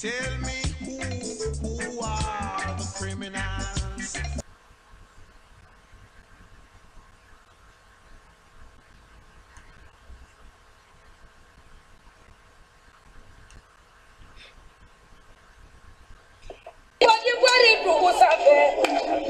Tell me who are the criminals?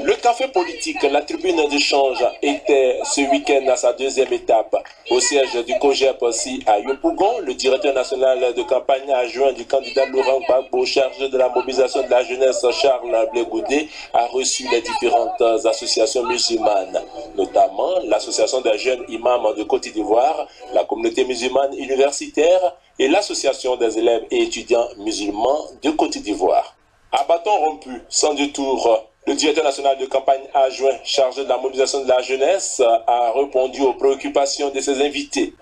Le café politique, la tribune d'échange, était ce week-end à sa deuxième étape. Au siège du COGEP aussi à Yopougon, le directeur national de campagne adjoint du candidat Laurent Gbagbo, chargé de la mobilisation de la jeunesse Charles Blé Goudé, a reçu les différentes associations musulmanes, notamment l'association des jeunes imams de Côte d'Ivoire, la communauté musulmane universitaire et l'association des élèves et étudiants musulmans de Côte d'Ivoire. À bâton rompu, sans détour, le directeur national de campagne adjoint chargé de la mobilisation de la jeunesse a répondu aux préoccupations de ses invités.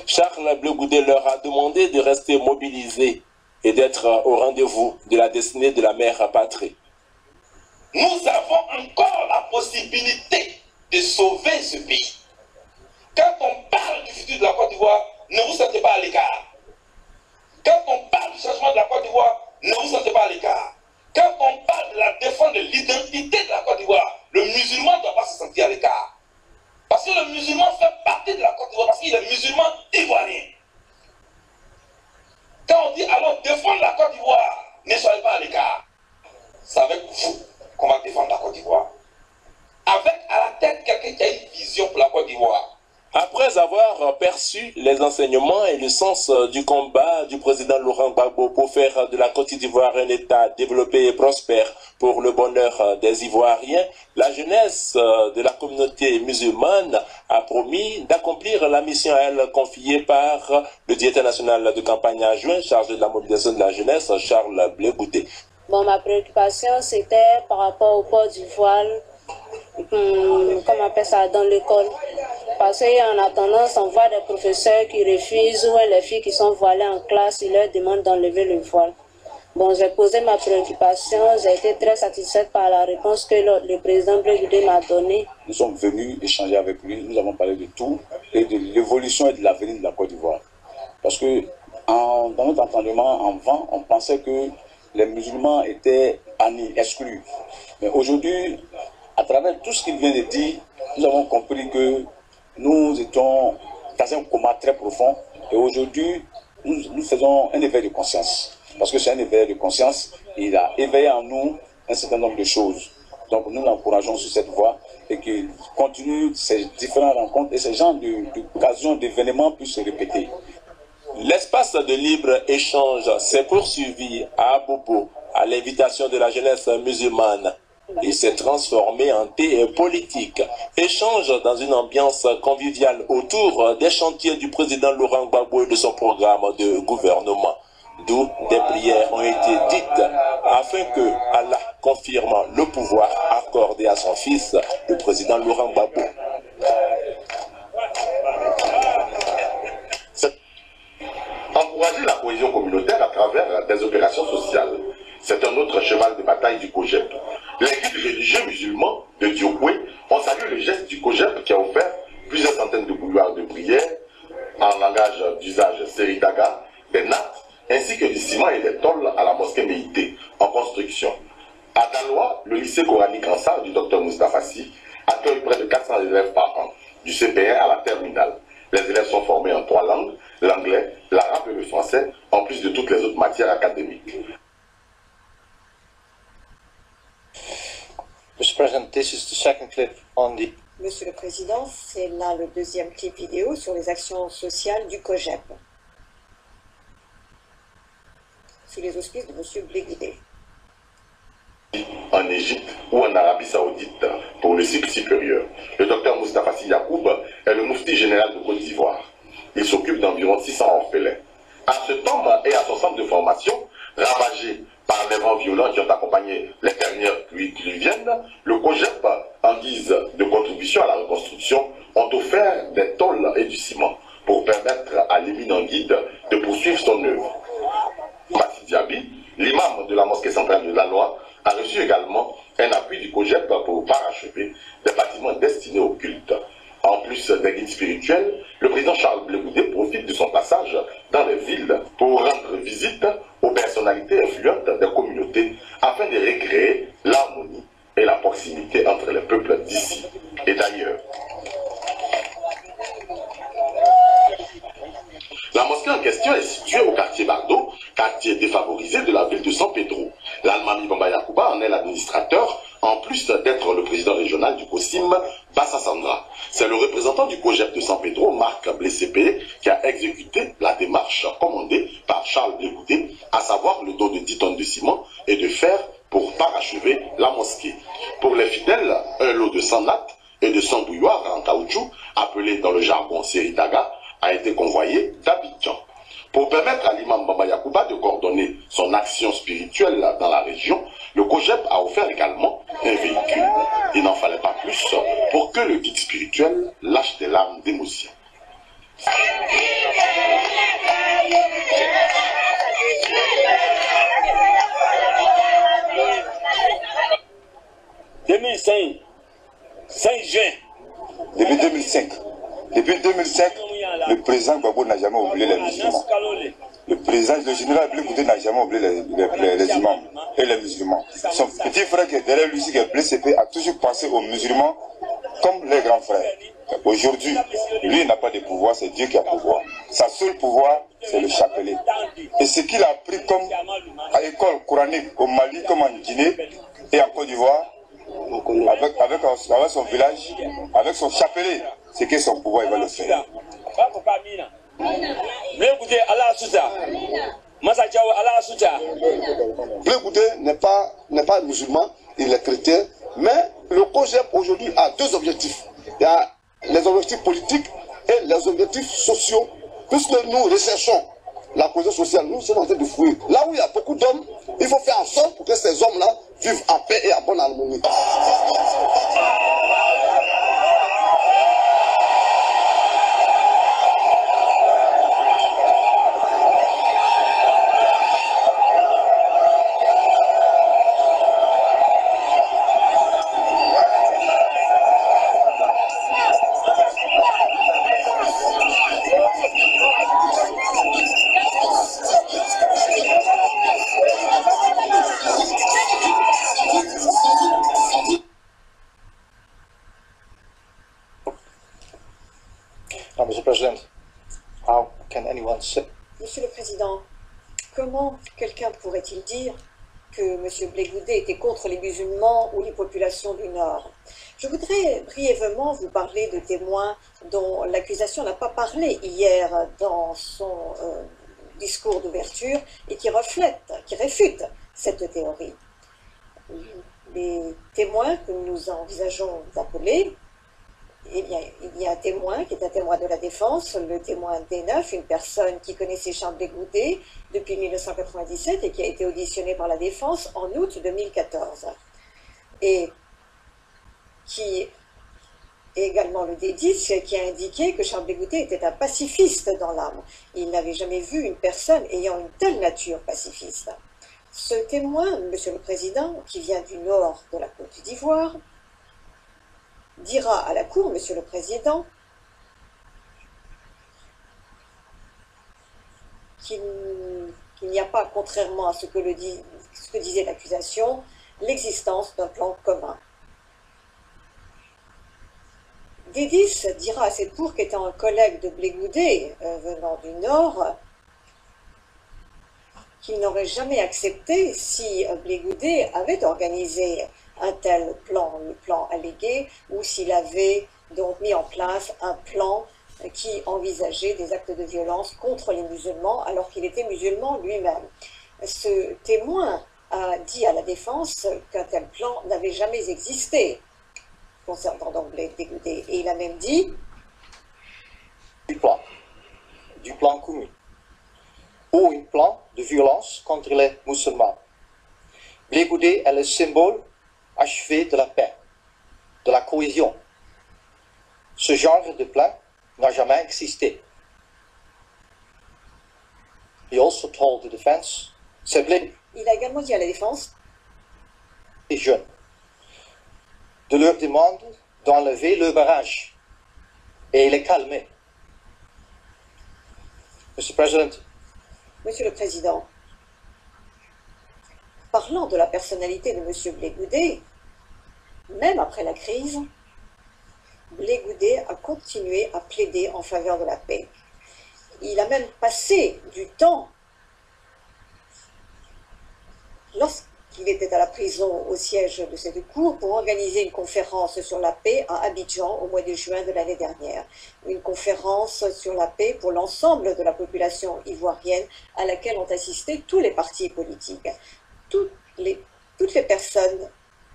Charles Blé Goudé leur a demandé de rester mobilisés et d'être au rendez-vous de la destinée de la mère patrie. Nous avons encore la possibilité de sauver ce pays. Quand on parle du futur de la Côte d'Ivoire, ne vous sentez pas à l'écart. Quand on parle du changement de la Côte d'Ivoire, ne vous sentez pas à l'écart. Quand on parle de la défense de l'identité de la Côte d'Ivoire, le musulman ne doit pas se sentir à l'écart. Parce que le musulman fait partie de la Côte d'Ivoire, parce qu'il est musulman ivoirien. Quand on dit alors défendre la Côte d'Ivoire, ne soyez pas à l'écart. C'est avec vous qu'on va défendre la Côte d'Ivoire. Avec à la tête quelqu'un qui a une vision pour la Côte d'Ivoire. Après avoir perçu les enseignements et le sens du combat du président Laurent Gbagbo pour faire de la Côte d'Ivoire un État développé et prospère pour le bonheur des Ivoiriens, la jeunesse de la communauté musulmane a promis d'accomplir la mission à elle confiée par le directeur national de campagne adjoint chargé de la mobilisation de la jeunesse, Charles Blé Goudé. Bon, ma préoccupation, c'était par rapport au port du voile, comment on appelle ça, dans l'école. Parce qu'en attendant, on voit des professeurs qui refusent, ou les filles qui sont voilées en classe, ils leur demandent d'enlever le voile. Bon, j'ai posé ma préoccupation, j'ai été très satisfaite par la réponse que le président Blé Goudé m'a donnée. Nous sommes venus échanger avec lui, nous avons parlé de tout, et de l'évolution et de l'avenir de la Côte d'Ivoire. Parce que dans notre entendement, avant, on pensait que les musulmans étaient bannis, exclus. Mais aujourd'hui, à travers tout ce qu'il vient de dire, nous avons compris que nous étions dans un coma très profond. Et aujourd'hui, nous faisons un éveil de conscience. Parce que c'est un éveil de conscience, il a éveillé en nous un certain nombre de choses. Donc nous l'encourageons sur cette voie et qu'il continue ces différentes rencontres et ces genres d'occasions, d'événements puissent se répéter. L'espace de libre-échange s'est poursuivi à Abobo à l'invitation de la jeunesse musulmane. Il s'est transformé en thé politique. Échange dans une ambiance conviviale autour des chantiers du président Laurent Gbagbo et de son programme de gouvernement. D'où des prières ont été dites afin que Allah confirme le pouvoir accordé à son fils, le président Laurent Gbagbo. Encourager la cohésion communautaire à travers des opérations sociales, c'est un autre cheval de bataille du COGEP. Les guides religieux musulmans de Diokwe ont salué le geste du COGEP qui a offert plusieurs centaines de bouilloires de prière en langage d'usage Seridaga, des nattes, ainsi que du ciment et des tôles à la mosquée Méité en construction. À Daloa, le lycée coranique Ansar du Dr Moustapha Sy accueille près de 400 élèves par an, du CP1 à la terminale. Les élèves sont formés en 3 langues, l'anglais, l'arabe et le français, en plus de toutes les autres matières académiques. Mr. President, this is the second clip on the... Monsieur le Président, c'est là le deuxième clip vidéo sur les actions sociales du COGEP, sous les auspices de Monsieur Blé Goudé. En Égypte ou en Arabie Saoudite pour le cycle supérieur. Le docteur Moustapha Sy Yacoub est le moufti général de Côte d'Ivoire. Il s'occupe d'environ 600 orphelins. À ce temps et à son centre de formation, ravagé par les vents violents qui ont accompagné les dernières pluies diluviennes, le COGEP, en guise de contribution à la reconstruction, ont offert des tôles et du ciment pour permettre à l'éminent guide de poursuivre son œuvre. Mati Diaby, l'imam de la mosquée centrale de Daloa, a reçu également un appui du COGEP pour parachever des bâtiments destinés au culte. En plus plus des guides spirituels, le président Charles Blé Goudé profite de son passage dans les villes pour rendre visite aux personnalités influentes des communautés afin de recréer l'harmonie et la proximité entre les peuples d'ici et d'ailleurs. La mosquée en question est située au quartier Bardo, quartier défavorisé de la ville de San Pedro. L'Almami Bamba Yakuba en est l'administrateur, en plus d'être le président régional du COSIM, Bassa Sandra. C'est le représentant du COGEP de San Pedro, Marc Blessépé, qui a exécuté la démarche commandée par Charles Blé Goudé, à savoir le don de 10 tonnes de ciment et de fer pour parachever la mosquée. Pour les fidèles, un lot de 100 nattes et de 100 bouilloires en caoutchouc, appelé dans le jargon Seritaga, a été convoyé d'Abidjan. Pour permettre à l'imam Bamba Yakuba de coordonner son action spirituelle dans la région, le COGEP a offert également un véhicule. Il n'en fallait pas plus pour que le guide spirituel lâche des larmes d'émotion. Depuis 2005, le président Gbagbo n'a jamais oublié les musulmans. Le général Blé Goudé n'a jamais oublié les imams et les musulmans. Son petit frère qui est derrière lui, qui est blessé, a toujours pensé aux musulmans comme les grands frères. Aujourd'hui, lui n'a pas de pouvoir, c'est Dieu qui a pouvoir. Sa seule pouvoir, c'est le chapelet. Et ce qu'il a appris comme à l'école coranique au Mali, comme en Guinée et en Côte d'Ivoire, avec son village, avec son chapelet, c'est que son pouvoir il va le faire. Blé Goudé n'est pas musulman, il est chrétien, mais le COGEP aujourd'hui a deux objectifs. Il y a les objectifs politiques et les objectifs sociaux. Puisque nous recherchons la cohésion sociale, nous sommes en train de fouiller. Là où il y a beaucoup d'hommes, il faut faire en sorte pour que ces hommes-là vivent en paix et en bonne harmonie. Monsieur le Président, comment quelqu'un pourrait-il dire que M. Blé Goudé était contre les musulmans ou les populations du Nord? Je voudrais brièvement vous parler de témoins dont l'accusation n'a pas parlé hier dans son discours d'ouverture et qui réfutent cette théorie. Les témoins que nous envisageons d'appeler, eh bien, il y a un témoin qui est un témoin de la défense, le témoin D9, une personne qui connaissait Charles Blé Goudé depuis 1997 et qui a été auditionné par la défense en août 2014. Et qui est également le D10 qui a indiqué que Charles Blé Goudé était un pacifiste dans l'âme. Il n'avait jamais vu une personne ayant une telle nature pacifiste. Ce témoin, Monsieur le Président, qui vient du nord de la Côte d'Ivoire, dira à la Cour, Monsieur le Président, qu'il n'y a pas, contrairement à ce que disait l'accusation, l'existence d'un plan commun. Dédis dira à cette Cour qu'étant un collègue de Blé Goudé venant du Nord, qu'il n'aurait jamais accepté si Blé Goudé avait organisé un tel plan, le plan allégué, ou s'il avait donc mis en place un plan qui envisageait des actes de violence contre les musulmans alors qu'il était musulman lui-même. Ce témoin a dit à la défense qu'un tel plan n'avait jamais existé concernant donc Blé Goudé. Et il a même dit du plan commun, ou un plan de violence contre les musulmans. Blé Goudé est le symbole achevé de la paix, de la cohésion. Ce genre de plan n'a jamais existé. He also told the defense, il a également dit à la défense les jeunes de leur demander d'enlever le barrage et il est calmé. Mr. President, Monsieur le Président, parlant de la personnalité de M. Blé Goudet, même après la crise, Blé Goudet a continué à plaider en faveur de la paix. Il a même passé du temps, lorsqu'il était à la prison au siège de cette cour, pour organiser une conférence sur la paix à Abidjan au mois de juin de l'année dernière. Une conférence sur la paix pour l'ensemble de la population ivoirienne à laquelle ont assisté tous les partis politiques. Toutes les personnes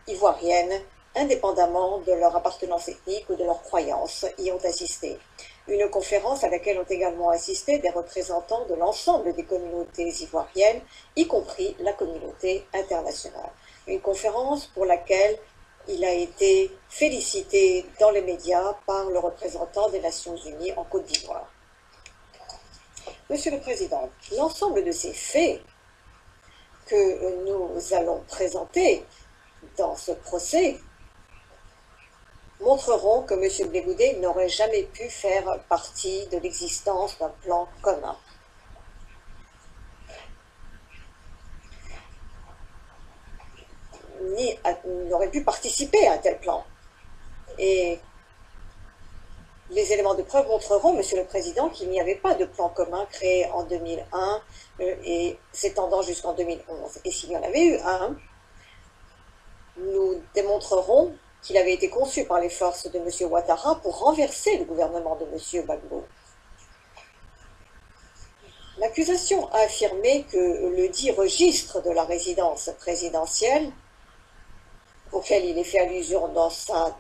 ivoiriennes, indépendamment de leur appartenance ethnique ou de leur croyance, y ont assisté. Une conférence à laquelle ont également assisté des représentants de l'ensemble des communautés ivoiriennes, y compris la communauté internationale. Une conférence pour laquelle il a été félicité dans les médias par le représentant des Nations Unies en Côte d'Ivoire. Monsieur le Président, l'ensemble de ces faits que nous allons présenter dans ce procès montreront que M. Blé Goudet n'aurait jamais pu faire partie de l'existence d'un plan commun. Ni n'aurait pu participer à un tel plan. Et les éléments de preuve montreront, Monsieur le Président, qu'il n'y avait pas de plan commun créé en 2001 et s'étendant jusqu'en 2011. Et s'il y en avait eu un, nous démontrerons qu'il avait été conçu par les forces de M. Ouattara pour renverser le gouvernement de M. Gbagbo. L'accusation a affirmé que le dit registre de la résidence présidentielle, auquel il est fait allusion dans sa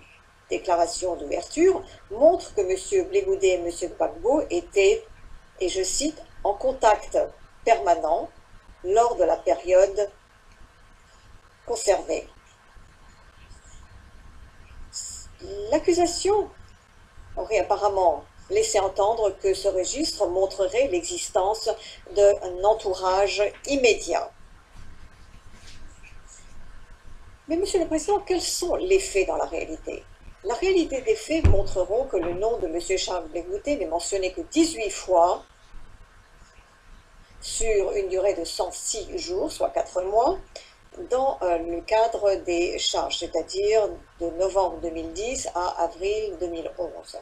déclaration d'ouverture, montre que M. Blé Goudet et M. Gbagbo étaient, et je cite, en contact permanent lors de la période concernée. L'accusation aurait apparemment laissé entendre que ce registre montrerait l'existence d'un entourage immédiat. Mais, Monsieur le Président, quels sont les faits dans la réalité? La réalité des faits montreront que le nom de M. Charles Blé Goudet n'est mentionné que 18 fois sur une durée de 106 jours, soit 4 mois, dans le cadre des charges, c'est-à-dire de novembre 2010 à avril 2011.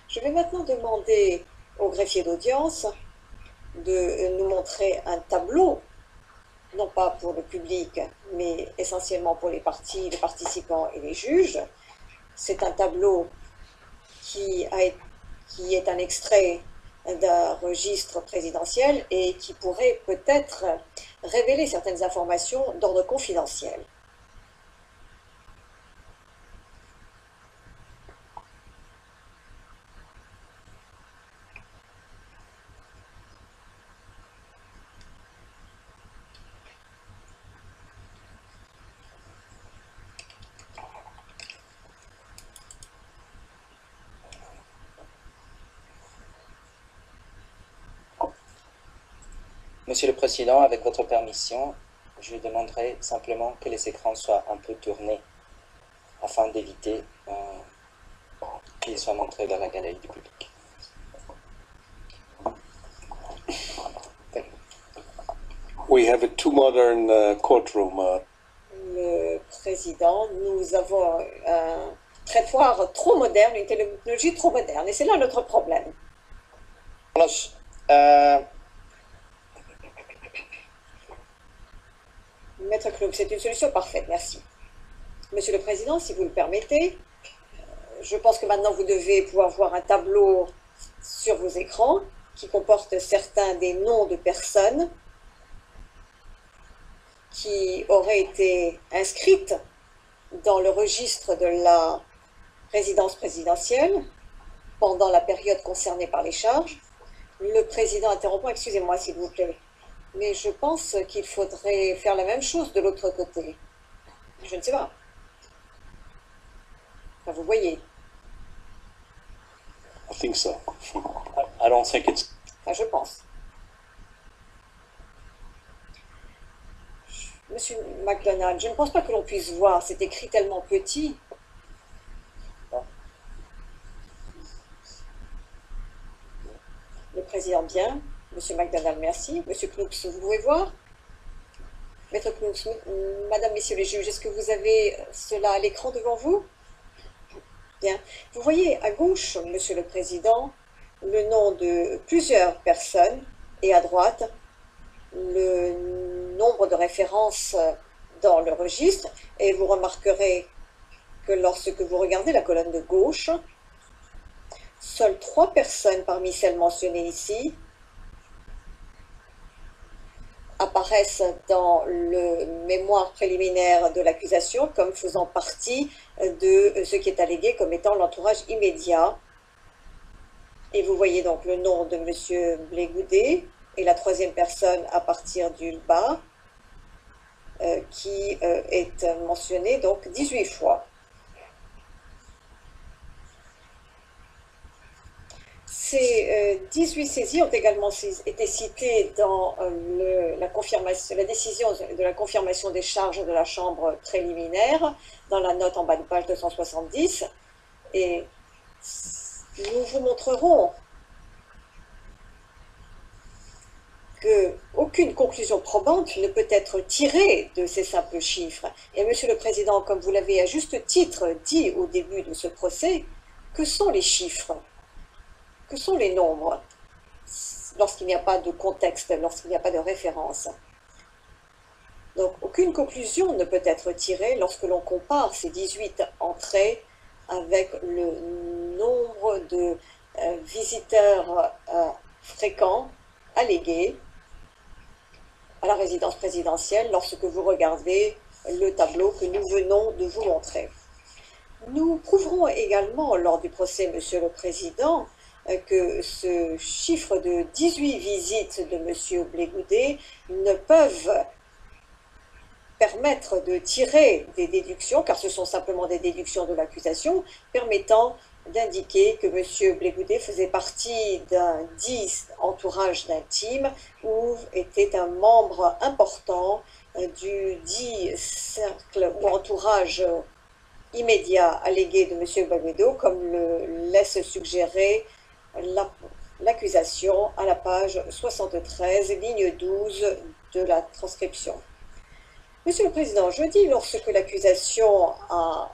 Je vais maintenant demander au greffier d'audience de nous montrer un tableau, non pas pour le public, mais essentiellement pour les parties, les participants et les juges. C'est un tableau qui est un extrait d'un registre présidentiel et qui pourrait peut-être révéler certaines informations d'ordre confidentiel. Monsieur le Président, avec votre permission, je demanderai simplement que les écrans soient un peu tournés afin d'éviter qu'ils soient montrés dans la galerie du public. We have a too modern courtroom. Le Président, nous avons un traitoire trop moderne, une technologie trop moderne, et c'est là notre problème. Maître Kloub, c'est une solution parfaite, merci. Monsieur le Président, si vous le permettez, je pense que maintenant vous devez pouvoir voir un tableau sur vos écrans qui comporte certains des noms de personnes qui auraient été inscrites dans le registre de la résidence présidentielle pendant la période concernée par les charges. Le Président interrompt, excusez-moi s'il vous plaît. Mais je pense qu'il faudrait faire la même chose de l'autre côté. Je ne sais pas. Enfin, vous voyez. I think so. I don't think it's... Enfin, je pense. Monsieur McDonald, je ne pense pas que l'on puisse voir. C'est écrit tellement petit. Le président, bien. Monsieur McDonald, merci. Monsieur Knoops, vous pouvez voir? Maître Knoops, Madame, Messieurs les juges, est-ce que vous avez cela à l'écran devant vous? Bien. Vous voyez à gauche, Monsieur le Président, le nom de plusieurs personnes et à droite, le nombre de références dans le registre. Et vous remarquerez que lorsque vous regardez la colonne de gauche, seules 3 personnes parmi celles mentionnées ici apparaissent dans le mémoire préliminaire de l'accusation comme faisant partie de ce qui est allégué comme étant l'entourage immédiat. Et vous voyez donc le nom de M. Blé-Goudet et la 3e personne à partir du bas qui est mentionnée donc 18 fois. Ces 18 saisies ont également été citées dans la décision de la confirmation des charges de la Chambre préliminaire, dans la note en bas de page 270. Et nous vous montrerons qu'aucune conclusion probante ne peut être tirée de ces simples chiffres. Et Monsieur le Président, comme vous l'avez à juste titre dit au début de ce procès, que sont les chiffres ? Que sont les nombres lorsqu'il n'y a pas de contexte, lorsqu'il n'y a pas de référence? Donc, aucune conclusion ne peut être tirée lorsque l'on compare ces 18 entrées avec le nombre de visiteurs fréquents, allégués, à la résidence présidentielle lorsque vous regardez le tableau que nous venons de vous montrer. Nous prouverons également lors du procès, Monsieur le Président, que ce chiffre de 18 visites de M. Blé-Goudet ne peuvent permettre de tirer des déductions, car ce sont simplement des déductions de l'accusation, permettant d'indiquer que M. Blé-Goudet faisait partie d'un dit entourage d'intime ou était un membre important du dit cercle ou entourage immédiat allégué de M. Blé-Goudet, comme le laisse suggérer l'accusation à la page 73, ligne 12 de la transcription. Monsieur le Président, jeudi, lorsque l'accusation a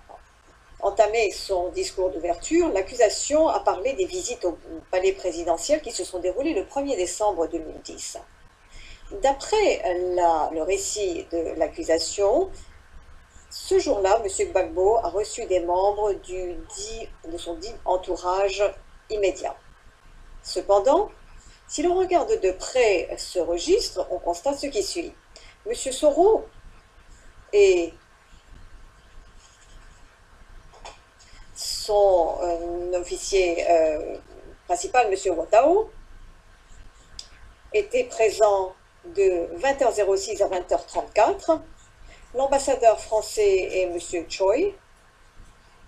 entamé son discours d'ouverture, l'accusation a parlé des visites au palais présidentiel qui se sont déroulées le 1er décembre 2010. D'après le récit de l'accusation, ce jour-là, M. Gbagbo a reçu des membres de son dit entourage immédiat. Cependant, si l'on regarde de près ce registre, on constate ce qui suit. M. Soro et son officier principal, M. Watao, étaient présents de 20h06 à 20h34. L'ambassadeur français et M. Choi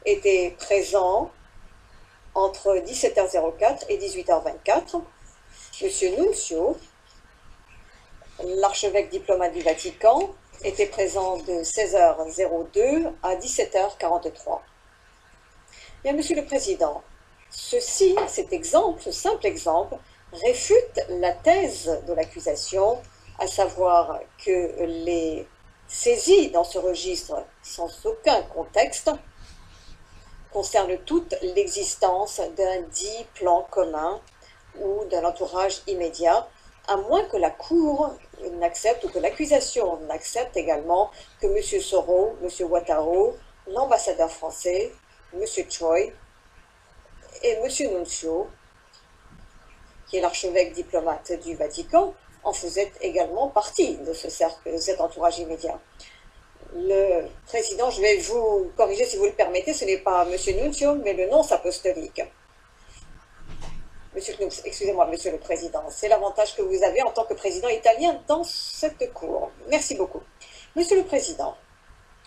étaient présents entre 17h04 et 18h24. M. Nuncio, l'archevêque diplomate du Vatican, était présent de 16h02 à 17h43. Bien, Monsieur le Président, cet exemple, ce simple exemple, réfute la thèse de l'accusation, à savoir que les saisies dans ce registre, sans aucun contexte, concernent toute l'existence d'un dit plan commun ou d'un entourage immédiat, à moins que la Cour n'accepte ou que l'accusation n'accepte également que M. Soro, M. Watao, l'ambassadeur français, M. Choi et M. Nuncio, qui est l'archevêque diplomate du Vatican, en faisaient également partie de ce cercle, de cet entourage immédiat. Le président, je vais vous corriger si vous le permettez, ce n'est pas M. Nuncio, mais le nonce apostolique. Monsieur Knoops, excusez-moi, Monsieur le Président, c'est l'avantage que vous avez en tant que président italien dans cette cour. Merci beaucoup. Monsieur le Président,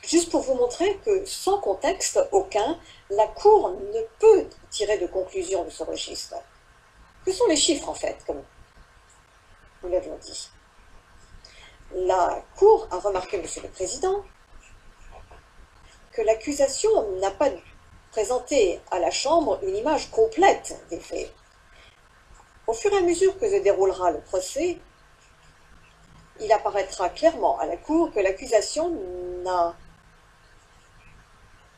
juste pour vous montrer que sans contexte aucun, la Cour ne peut tirer de conclusion de ce registre. Que sont les chiffres en fait, comme nous l'avions dit? La Cour a remarqué, Monsieur le Président, que l'accusation n'a pas présenté à la Chambre une image complète des faits. Au fur et à mesure que se déroulera le procès, il apparaîtra clairement à la Cour que l'accusation n'a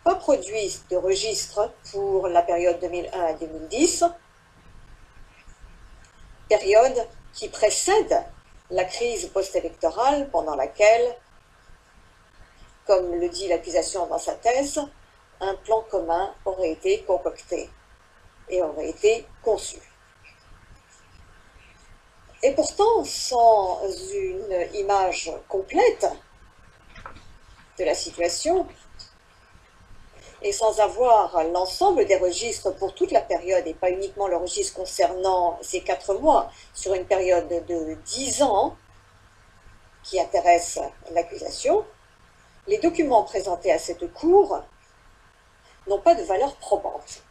pas produit de registre pour la période 2001 à 2010, période qui précède la crise post-électorale pendant laquelle, comme le dit l'accusation dans sa thèse, un plan commun aurait été concocté et aurait été conçu. Et pourtant, sans une image complète de la situation et sans avoir l'ensemble des registres pour toute la période et pas uniquement le registre concernant ces 4 mois sur une période de 10 ans qui intéresse l'accusation, les documents présentés à cette Cour n'ont pas de valeur probante.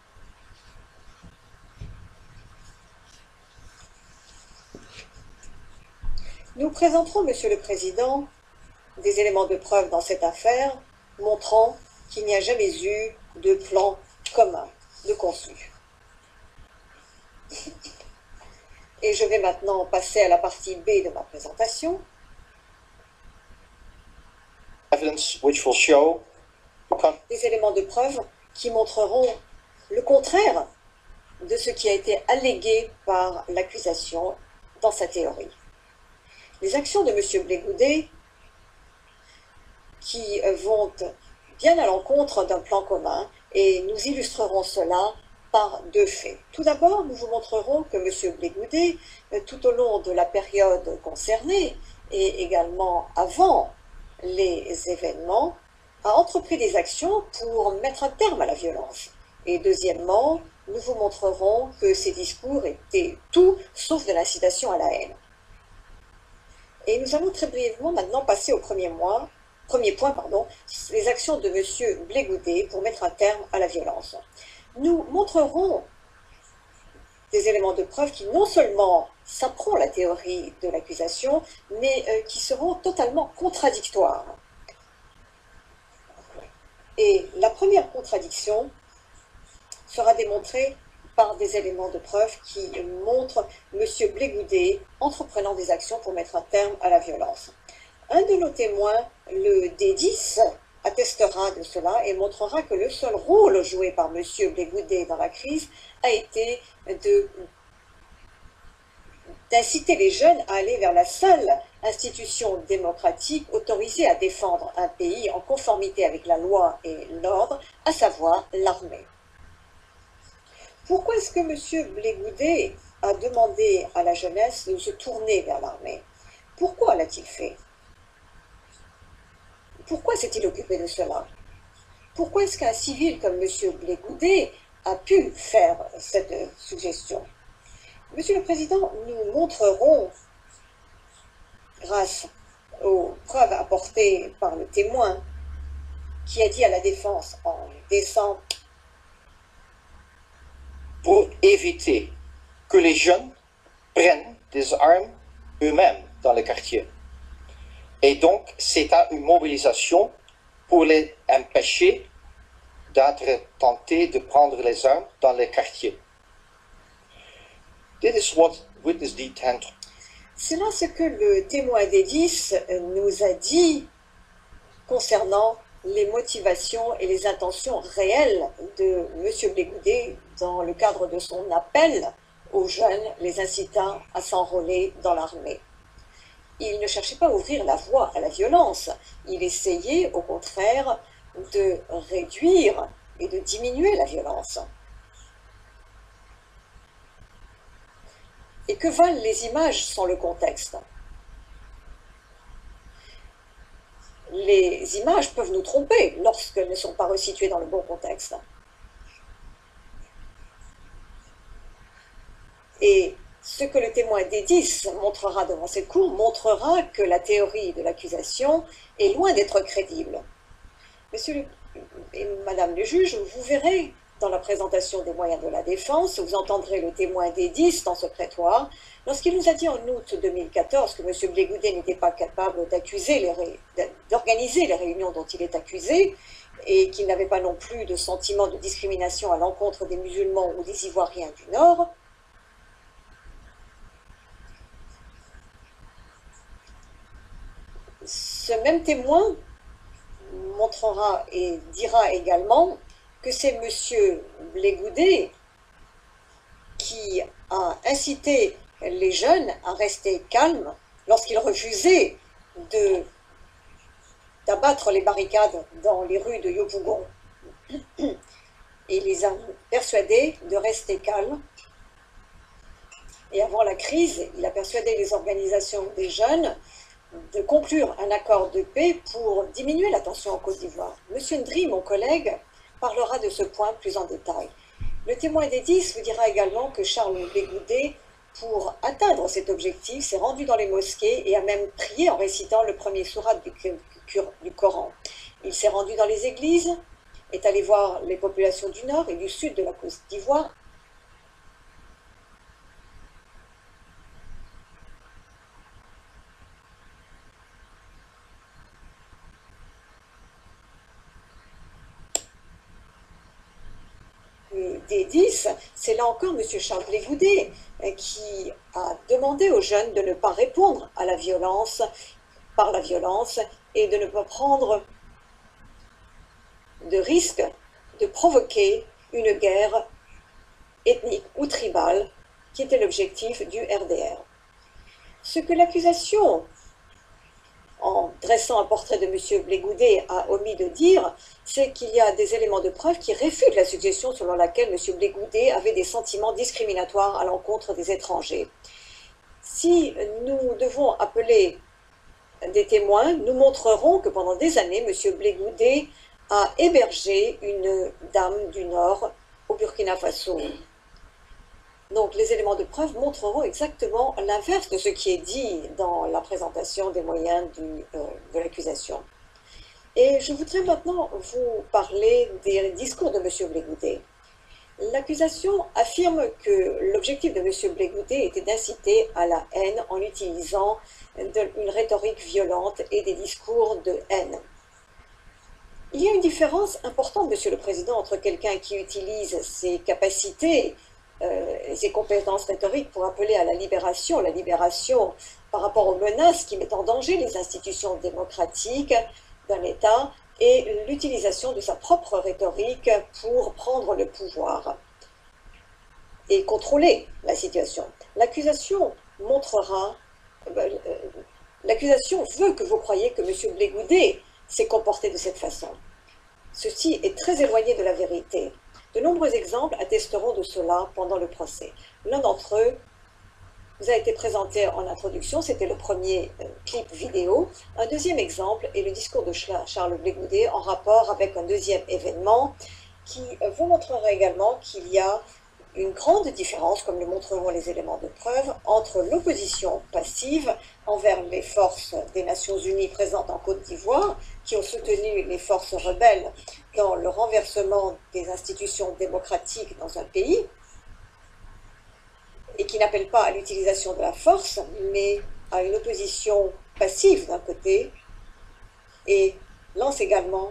Nous présenterons, Monsieur le Président, des éléments de preuve dans cette affaire montrant qu'il n'y a jamais eu de plan commun de conçu. Et je vais maintenant passer à la partie B de ma présentation. Des éléments de preuve qui montreront le contraire de ce qui a été allégué par l'accusation dans sa théorie. Les actions de M. Blé-Goudet qui vont bien à l'encontre d'un plan commun, et nous illustrerons cela par 2 faits. Tout d'abord, nous vous montrerons que M. Blé-Goudet, tout au long de la période concernée, et également avant les événements, a entrepris des actions pour mettre un terme à la violence. Et deuxièmement, nous vous montrerons que ces discours étaient tout sauf de l'incitation à la haine. Et nous allons très brièvement maintenant passer au premier point, les actions de M. Blé-Goudet pour mettre un terme à la violence. Nous montrerons des éléments de preuve qui non seulement saperont la théorie de l'accusation, mais qui seront totalement contradictoires. Et la première contradiction sera démontrée par des éléments de preuve qui montrent M. Blé-Goudet entreprenant des actions pour mettre un terme à la violence. Un de nos témoins, le D10, attestera de cela et montrera que le seul rôle joué par M. Blé-Goudet dans la crise a été d'inciter les jeunes à aller vers la seule institution démocratique autorisée à défendre un pays en conformité avec la loi et l'ordre, à savoir l'armée. Pourquoi est-ce que M. Blé-Goudet a demandé à la jeunesse de se tourner vers l'armée? Pourquoi l'a-t-il fait? Pourquoi s'est-il occupé de cela? Pourquoi est-ce qu'un civil comme M. Blé-Goudet a pu faire cette suggestion? Monsieur le Président, nous montrerons, grâce aux preuves apportées par le témoin qui a dit à la défense en décembre, pour éviter que les jeunes prennent des armes eux-mêmes dans les quartiers. Et donc, c'est à une mobilisation pour les empêcher d'être tentés de prendre les armes dans les quartiers. This is what witness D10. C'est là ce que le témoin D10 nous a dit concernant les motivations et les intentions réelles de M. Blé-Goudet dans le cadre de son appel aux jeunes, les incitant à s'enrôler dans l'armée. Il ne cherchait pas à ouvrir la voie à la violence, il essayait au contraire de réduire et de diminuer la violence. Et que valent les images sans le contexte? Les images peuvent nous tromper lorsqu'elles ne sont pas resituées dans le bon contexte. Et ce que le témoin D10 montrera devant cette cour montrera que la théorie de l'accusation est loin d'être crédible. Monsieur et Madame le juge, vous verrez dans la présentation des moyens de la défense, vous entendrez le témoin D10 dans ce prétoire, lorsqu'il nous a dit en août 2014 que M. Blé-Goudet n'était pas capable d'organiser les réunions dont il est accusé, et qu'il n'avait pas non plus de sentiment de discrimination à l'encontre des musulmans ou des Ivoiriens du Nord. Ce même témoin montrera et dira également que c'est M. Blé-Goudé qui a incité les jeunes à rester calmes lorsqu'ils refusaient d'abattre les barricades dans les rues de Yopougon. Il les a persuadés de rester calmes. Et avant la crise, il a persuadé les organisations des jeunes de conclure un accord de paix pour diminuer la tension en Côte d'Ivoire. Monsieur Ndri, mon collègue, parlera de ce point plus en détail. Le témoin des 10 vous dira également que Charles Blé-Goudé, pour atteindre cet objectif, s'est rendu dans les mosquées et a même prié en récitant le premier sourate du Coran. Il s'est rendu dans les églises, est allé voir les populations du nord et du sud de la Côte d'Ivoire. Des 10, c'est là encore M. Charles Blé-Goudé qui a demandé aux jeunes de ne pas répondre à la violence par la violence et de ne pas prendre de risque de provoquer une guerre ethnique ou tribale qui était l'objectif du RDR. Ce que l'accusation, en dressant un portrait de M. Blé-Goudé, a omis de dire, c'est qu'il y a des éléments de preuve qui réfutent la suggestion selon laquelle M. Blé-Goudé avait des sentiments discriminatoires à l'encontre des étrangers. Si nous devons appeler des témoins, nous montrerons que pendant des années, M. Blé-Goudé a hébergé une dame du Nord au Burkina Faso. Donc les éléments de preuve montreront exactement l'inverse de ce qui est dit dans la présentation des moyens de l'accusation. Et je voudrais maintenant vous parler des discours de M. Blé-Goudé. L'accusation affirme que l'objectif de M. Blé-Goudé était d'inciter à la haine en utilisant une rhétorique violente et des discours de haine. Il y a une différence importante, Monsieur le Président, entre quelqu'un qui utilise ses capacités et ses compétences rhétoriques pour appeler à la libération par rapport aux menaces qui mettent en danger les institutions démocratiques d'un État, et l'utilisation de sa propre rhétorique pour prendre le pouvoir et contrôler la situation. L'accusation l'accusation veut que vous croyiez que M. Blé-Goudé s'est comporté de cette façon. Ceci est très éloigné de la vérité. De nombreux exemples attesteront de cela pendant le procès. L'un d'entre eux vous a été présenté en introduction, c'était le premier clip vidéo. Un deuxième exemple est le discours de Charles Blé-Goudé en rapport avec un deuxième événement qui vous montrera également qu'il y a une grande différence, comme le montreront les éléments de preuve, entre l'opposition passive envers les forces des Nations Unies présentes en Côte d'Ivoire, qui ont soutenu les forces rebelles dans le renversement des institutions démocratiques dans un pays, et qui n'appellent pas à l'utilisation de la force, mais à une opposition passive d'un côté, et lance également,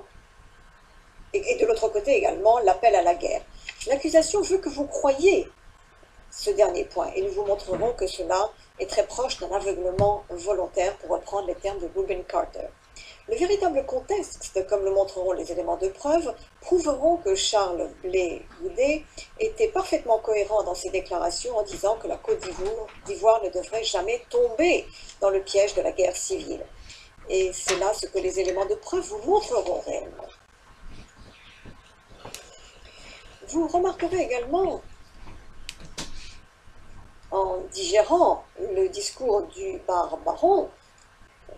et de l'autre côté également, l'appel à la guerre. L'accusation veut que vous croyiez ce dernier point, et nous vous montrerons que cela est très proche d'un aveuglement volontaire, pour reprendre les termes de Reuben Carter. Le véritable contexte, comme le montreront les éléments de preuve, prouveront que Charles Blé-Goudé était parfaitement cohérent dans ses déclarations en disant que la Côte d'Ivoire ne devrait jamais tomber dans le piège de la guerre civile. Et c'est là ce que les éléments de preuve vous montreront réellement. Vous remarquerez également, en digérant le discours du baron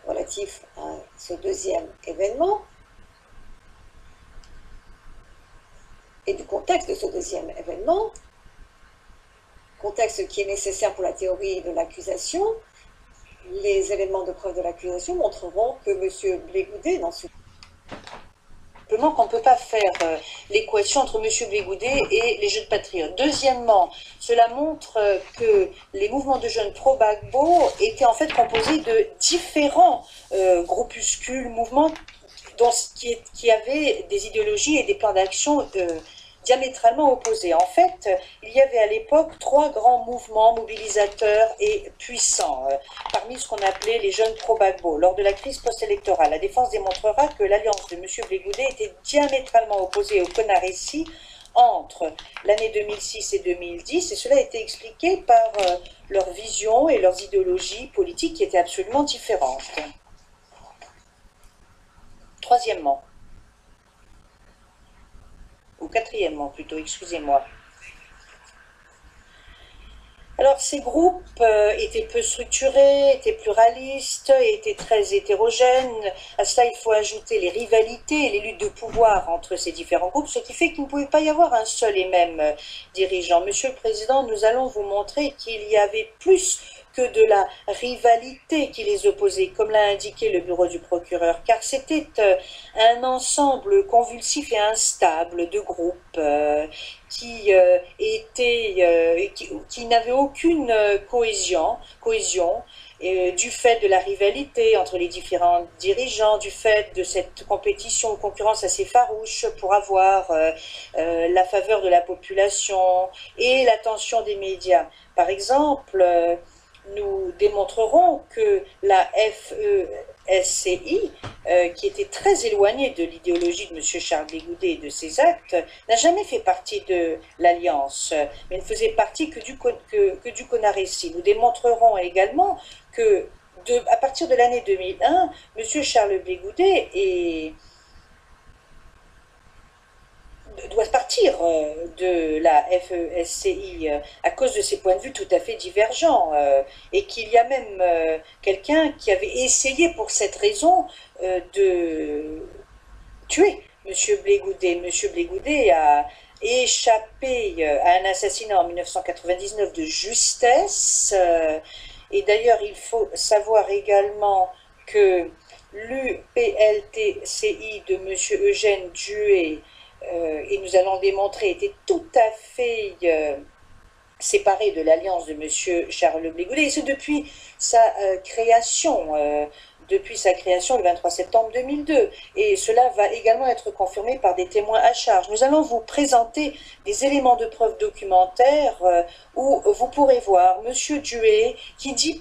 relatif à ce deuxième événement, et du contexte de ce deuxième événement, contexte qui est nécessaire pour la théorie de l'accusation, les éléments de preuve de l'accusation montreront que M. Blé-Goudé, dans ce qu'on ne peut pas faire l'équation entre M. Blé-Goudé et les jeunes patriotes. Deuxièmement, cela montre que les mouvements de jeunes pro-Gbagbo étaient en fait composés de différents groupuscules, mouvements qui avaient des idéologies et des plans d'action diamétralement opposés. En fait, il y avait à l'époque 3 grands mouvements mobilisateurs et puissants, parmi ce qu'on appelait les jeunes pro-Gbagbo. Lors de la crise post-électorale, la défense démontrera que l'alliance de M. Blé était diamétralement opposée au CONARECI entre l'année 2006 et 2010, et cela a été expliqué par leur vision et leurs idéologies politiques qui étaient absolument différentes. Troisièmement, ou quatrièmement plutôt, excusez-moi. Alors, ces groupes étaient peu structurés, étaient pluralistes, étaient très hétérogènes. À cela, il faut ajouter les rivalités et les luttes de pouvoir entre ces différents groupes, ce qui fait qu'il ne pouvait pas y avoir un seul et même dirigeant. Monsieur le Président, nous allons vous montrer qu'il y avait plus que de la rivalité qui les opposait, comme l'a indiqué le bureau du procureur, car c'était un ensemble convulsif et instable de groupes qui n'avaient aucune cohésion du fait de la rivalité entre les différents dirigeants, du fait de cette compétition ou concurrence assez farouche pour avoir la faveur de la population et l'attention des médias. Par exemple, nous démontrerons que la FESCI, qui était très éloignée de l'idéologie de M. Charles Blé-Goudet et de ses actes, n'a jamais fait partie de l'Alliance, mais ne faisait partie que du CONARECI. Nous démontrerons également que, à partir de l'année 2001, M. Charles Blé-Goudet doit partir de la FESCI à cause de ses points de vue tout à fait divergents et qu'il y a même quelqu'un qui avait essayé pour cette raison de tuer M. Blé-Goudet. M. Blé-Goudet a échappé à un assassinat en 1999 de justesse et d'ailleurs il faut savoir également que l'UPLTCI de M. Eugène Duet, et nous allons le démontrer, était tout à fait séparé de l'alliance de M. Charles Blé-Goudet, et c'est depuis sa création le 23 septembre 2002. Et cela va également être confirmé par des témoins à charge. Nous allons vous présenter des éléments de preuve documentaires où vous pourrez voir M. Duet qui dit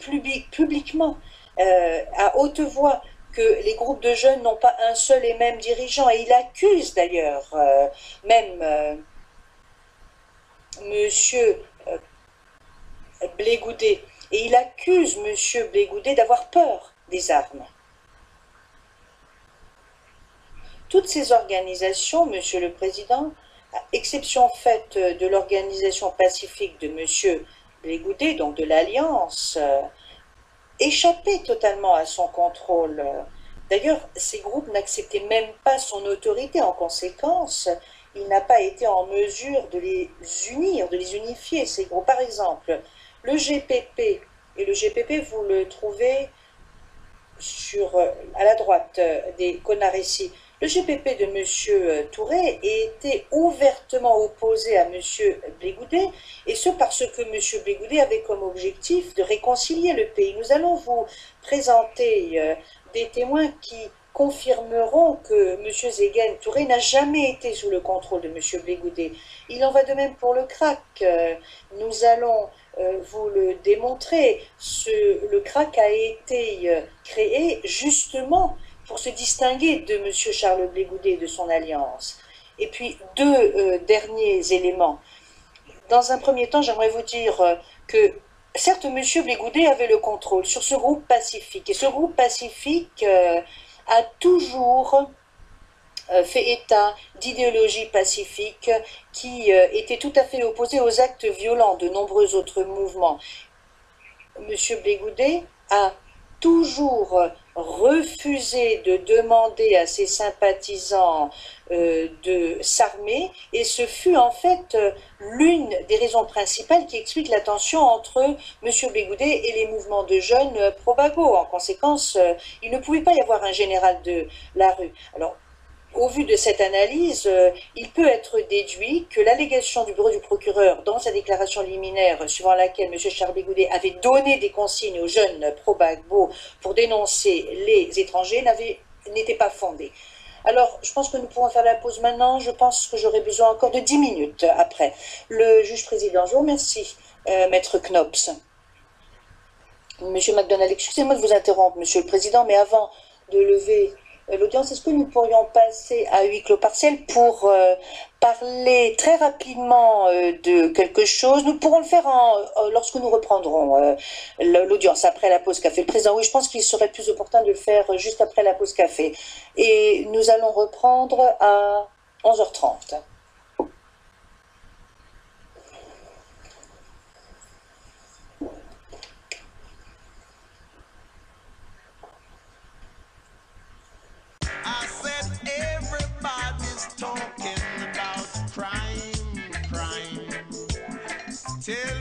publiquement à haute voix que les groupes de jeunes n'ont pas un seul et même dirigeant, et il accuse d'ailleurs même Monsieur Blé-Goudet, et il accuse Monsieur Blé-Goudet d'avoir peur des armes. Toutes ces organisations, Monsieur le Président, à exception faite de l'organisation pacifique de Monsieur Blé-Goudet, donc de l'Alliance, échappait totalement à son contrôle. D'ailleurs, ces groupes n'acceptaient même pas son autorité. En conséquence, il n'a pas été en mesure de les unir, de les unifier, ces groupes. Par exemple, le GPP, et le GPP, vous le trouvez à la droite des CONARECI. Le GPP de M. Touré était ouvertement opposé à M. Blé-Goudet, et ce parce que M. Blé-Goudet avait comme objectif de réconcilier le pays. Nous allons vous présenter des témoins qui confirmeront que M. Zegen Touré n'a jamais été sous le contrôle de M. Blé-Goudet. Il en va de même pour le crack. Nous allons vous le démontrer. Le crack a été créé justement pour se distinguer de M. Charles Blé-Goudet et de son alliance. Et puis, deux derniers éléments. Dans un premier temps, j'aimerais vous dire que, certes, M. Blé-Goudet avait le contrôle sur ce groupe pacifique. Et ce groupe pacifique a toujours fait état d'idéologie pacifique qui était tout à fait opposée aux actes violents de nombreux autres mouvements. M. Blé-Goudet a toujours refusé de demander à ses sympathisants de s'armer, et ce fut en fait l'une des raisons principales qui explique la tension entre M. Blé-Goudet et les mouvements de jeunes pro-Gbagbo. En conséquence, il ne pouvait pas y avoir un général de la rue. Alors, au vu de cette analyse, il peut être déduit que l'allégation du bureau du procureur dans sa déclaration liminaire suivant laquelle M. Charles Blé-Goudet avait donné des consignes aux jeunes pro-Gbagbo pour dénoncer les étrangers n'était pas fondée. Alors, je pense que nous pourrons faire la pause maintenant. Je pense que j'aurai besoin encore de 10 minutes après. Le juge président, je vous remercie, Maître Knops. Monsieur McDonald, excusez-moi de vous interrompre, Monsieur le Président, mais avant de lever l'audience, est-ce que nous pourrions passer à huis clos partiel pour parler très rapidement de quelque chose? Nous pourrons le faire lorsque nous reprendrons l'audience après la pause café. Le Président, oui, je pense qu'il serait plus opportun de le faire juste après la pause café. Et nous allons reprendre à 11h30. I said everybody's talking about crime. Tell